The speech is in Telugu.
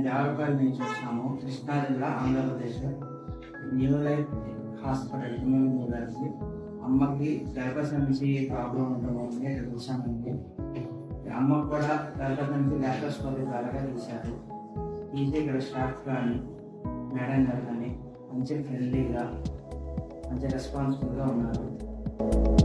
దేవరపల్లి నుంచి వచ్చాము, కృష్ణా జిల్లా, Andhra Pradesh. New life hospital new life అమ్మకి గర్భసంచి నుంచి ప్రాబ్లం ఉండడం వల్ల ఇక్కడ వచ్చామండి. అమ్మకు కూడా గర్భసంచి నుంచి ల్యాప్టాప్స్కోపీ ద్వారా తీశారు. తీసి ఇక్కడ స్టాఫ్ కానీ మేడం గారు కానీ మంచి ఫ్రెండ్లీగా మంచి రెస్పాన్సిబుల్గా ఉన్నారు.